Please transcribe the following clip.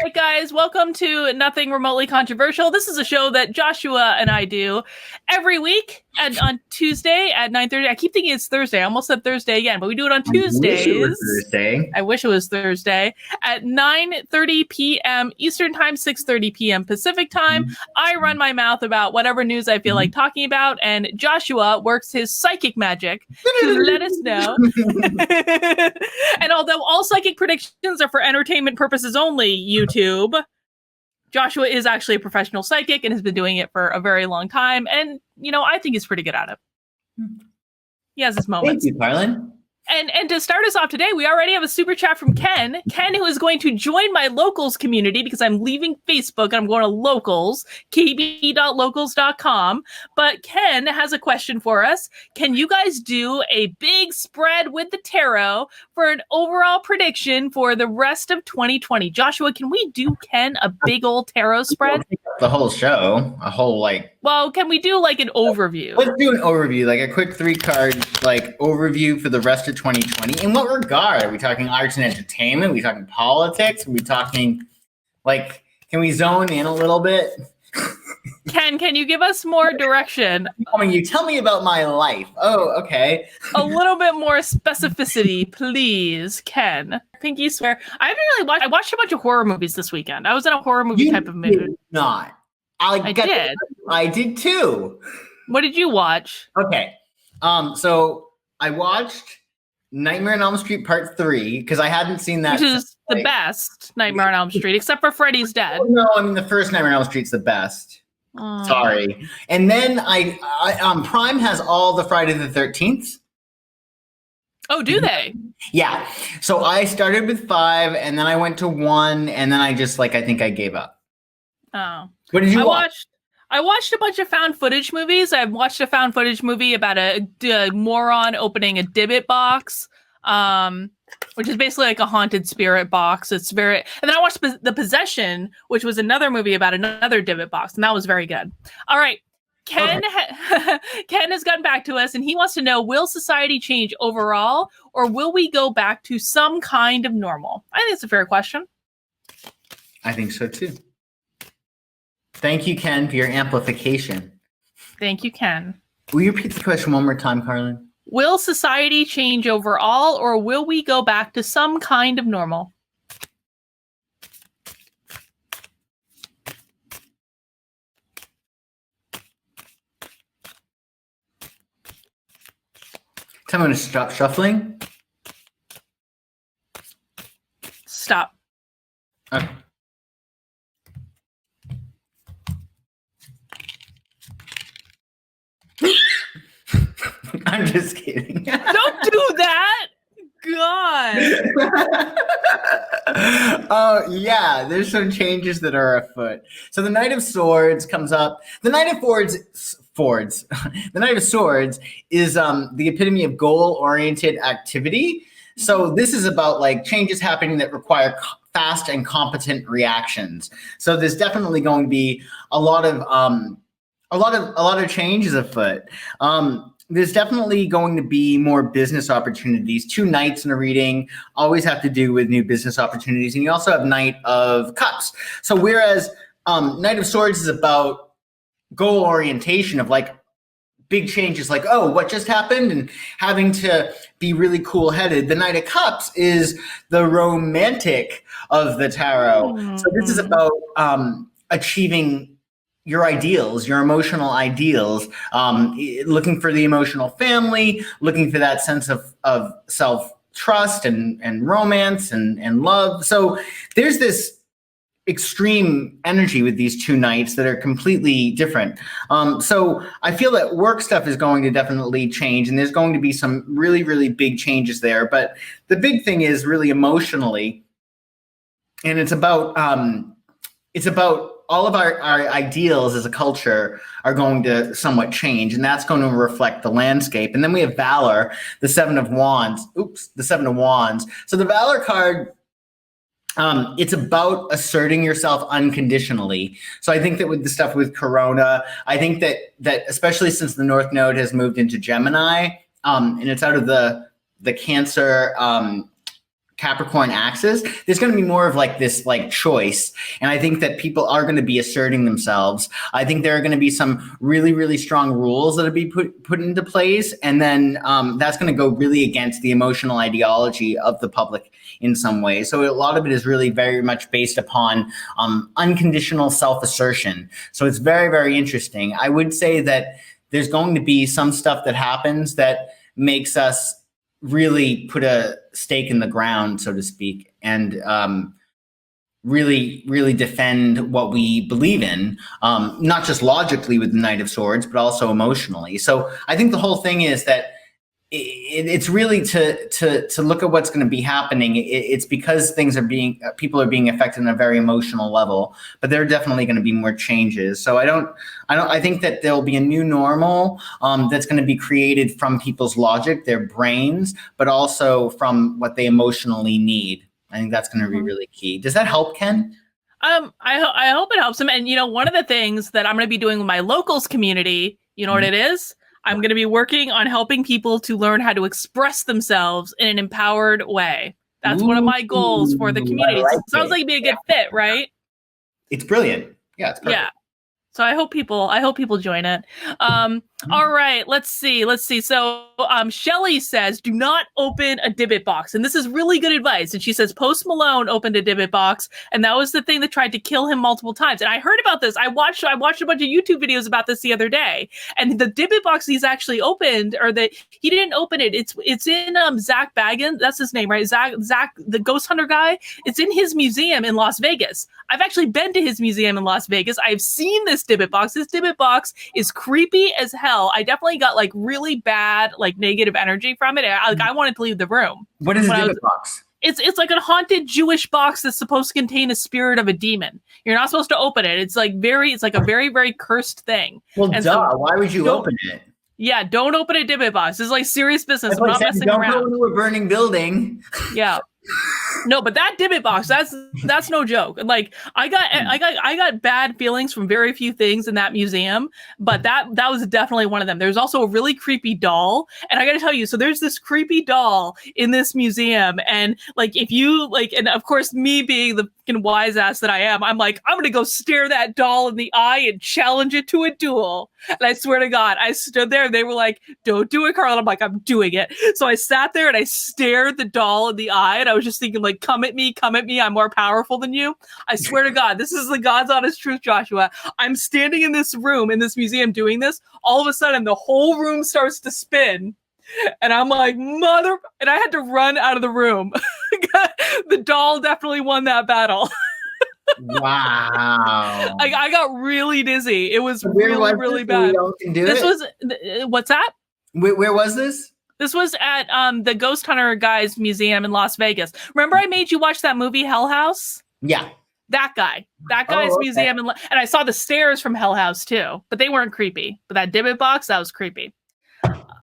right, guys, welcome to Nothing Remotely Controversial. This is a show that Joshua and I do every week on Tuesday at 9:30. I keep thinking it's Thursday. I almost said Thursday again, but we do it on Tuesdays. I wish it was Thursday. I wish it was Thursday at 9:30 p.m. Eastern Time, 6:30 p.m. Pacific Time. I run my mouth about whatever news I feel like talking about, and Joshua works his psychic magic to let us know. And although all psychic predictions are for entertainment purposes only, YouTube, Joshua is actually a professional psychic and has been doing it for a very long time. And, I think he's pretty good at it. He has his moments. Thank you, Carlin. And to start us off today, we already have a super chat from Ken. Ken, who is going to join my Locals community because I'm leaving Facebook and I'm going to Locals, kb.locals.com. But Ken has a question for us. Can you guys do a big spread with the tarot for an overall prediction for the rest of 2020? Joshua, can we do, Ken, a big old tarot spread? The whole show, Well, can we do an overview? Let's do an overview, a quick 3-card overview for the rest of 2020. In what regard? Are we talking arts and entertainment? Are we talking politics? Are we talking can we zone in a little bit? Ken, can you give us more direction? You tell me about my life. Oh, okay. A little bit more specificity, please, Ken. Pinky swear. I haven't really watched. I watched a bunch of horror movies this weekend. I was in a horror movie type of mood. Did not. I did. I did too. What did you watch? Okay. So I watched Nightmare on Elm Street Part 3 because I hadn't seen that. Which is the best Nightmare on Elm Street, except for Freddy's Dead. No, the first Nightmare on Elm Street's the best. Sorry. And then I Prime has all the Friday the 13th. Oh, do they? Yeah. So I started with 5, and then I went to 1, and then I just I think I gave up. Oh. What did you watch? I watched a bunch of found footage movies. I watched a found footage movie about a moron opening a dybbuk box, which is basically a haunted spirit box. It's very. And then I watched The Possession, which was another movie about another dybbuk box, and that was very good. All right. Ken has gotten back to us, and he wants to know, will society change overall, or will we go back to some kind of normal? I think it's a fair question. I think so, too. Thank you, Ken, for your amplification. Thank you, Ken. Will you repeat the question one more time, Carlin? Will society change overall, or will we go back to some kind of normal? Tell me when to stop shuffling. Stop. Okay. I'm just kidding. Don't do that. God. Oh, yeah. There's some changes that are afoot. So the Knight of Swords comes up. The Knight of The Knight of Swords is the epitome of goal-oriented activity. So this is about changes happening that require fast and competent reactions. So there's definitely going to be a lot of changes afoot. There's definitely going to be more business opportunities. 2 knights in a reading always have to do with new business opportunities. And you also have Knight of Cups. So whereas Knight of Swords is about goal orientation of big changes what just happened and having to be really cool headed. The Knight of Cups is the romantic of the tarot. Mm-hmm. So this is about achieving your ideals, your emotional ideals, looking for the emotional family, looking for that sense of self-trust and romance and love. So there's this extreme energy with these 2 knights that are completely different. So I feel that work stuff is going to definitely change, and there's going to be some really, really big changes there. But the big thing is really emotionally, and it's about all of our ideals as a culture are going to somewhat change, and that's going to reflect the landscape. And then we have Valor, the 7 of Wands. The 7 of Wands. So the Valor card, it's about asserting yourself unconditionally. So I think that with the stuff with Corona, I think that especially since the North Node has moved into Gemini, and it's out of the Cancer Capricorn axis, there's going to be more of like this like choice. And I think that people are going to be asserting themselves. I think there are going to be some really, really strong rules that will be put into place. And then that's going to go really against the emotional ideology of the public in some way. So a lot of it is really very much based upon unconditional self-assertion. So it's very, very interesting. I would say that there's going to be some stuff that happens that makes us really put a stake in the ground, so to speak, and really, really defend what we believe in, not just logically with the Knight of Swords, but also emotionally. So I think the whole thing is that it's really to look at what's going to be happening. It's because people are being affected on a very emotional level, but there are definitely going to be more changes. So I think that there'll be a new normal that's going to be created from people's logic, their brains, but also from what they emotionally need. I think that's going to be really key. Does that help, Ken? I hope it helps them. And one of the things that I'm going to be doing with my locals community, what it is? I'm going to be working on helping people to learn how to express themselves in an empowered way. That's one of my goals for the community. Sounds like it'd be a good fit, right? It's brilliant. Yeah, it's perfect. Yeah. So I hope people join it. All right, let's see. So Shelly says, do not open a Dybbuk box. And this is really good advice. And she says, Post Malone opened a Dybbuk box, and that was the thing that tried to kill him multiple times. And I heard about this. I watched a bunch of YouTube videos about this the other day. And the Dybbuk box he's actually opened, or that he didn't open it. It's in Zach Baggins. That's his name, right? Zach, the ghost hunter guy. It's in his museum in Las Vegas. I've actually been to his museum in Las Vegas. I've seen this Dybbuk box. This Dybbuk box is creepy as hell. I definitely got like really bad, like negative energy from it. I wanted to leave the room. What is a Dybbuk box? It's like a haunted Jewish box that's supposed to contain a spirit of a demon. You're not supposed to open it. It's like a very, very cursed thing. Well, why would you open it? Yeah, don't open a Dybbuk box. This is like serious business. I'm not messing around. Don't go into a burning building. Yeah. No, but that Dybbuk box, that's no joke. Like I got bad feelings from very few things in that museum, but that was definitely one of them. There's also a really creepy doll, and I got to tell you, so there's this creepy doll in this museum, and like if you like, and of course me being the fucking wise ass that I am, I'm like, I'm gonna go stare that doll in the eye and challenge it to a duel. And I swear to God, I stood there and they were like, don't do it, Carl. And I'm like, I'm doing it. So I sat there and I stared the doll in the eye, and I was just thinking like, come at me, I'm more powerful than you. I swear to God, this is the God's honest truth, Joshua. I'm standing in this room, in this museum doing this. All of a sudden, the whole room starts to spin. And I'm like, and I had to run out of the room. The doll definitely won that battle. Wow. I got really dizzy. It was really bad. What's that? Where was this? This was at the Ghost Hunter Guy's Museum in Las Vegas. Remember I made you watch that movie Hell House? Yeah. That guy's museum. And I saw the stairs from Hell House too, but they weren't creepy. But that Dybbuk box, that was creepy.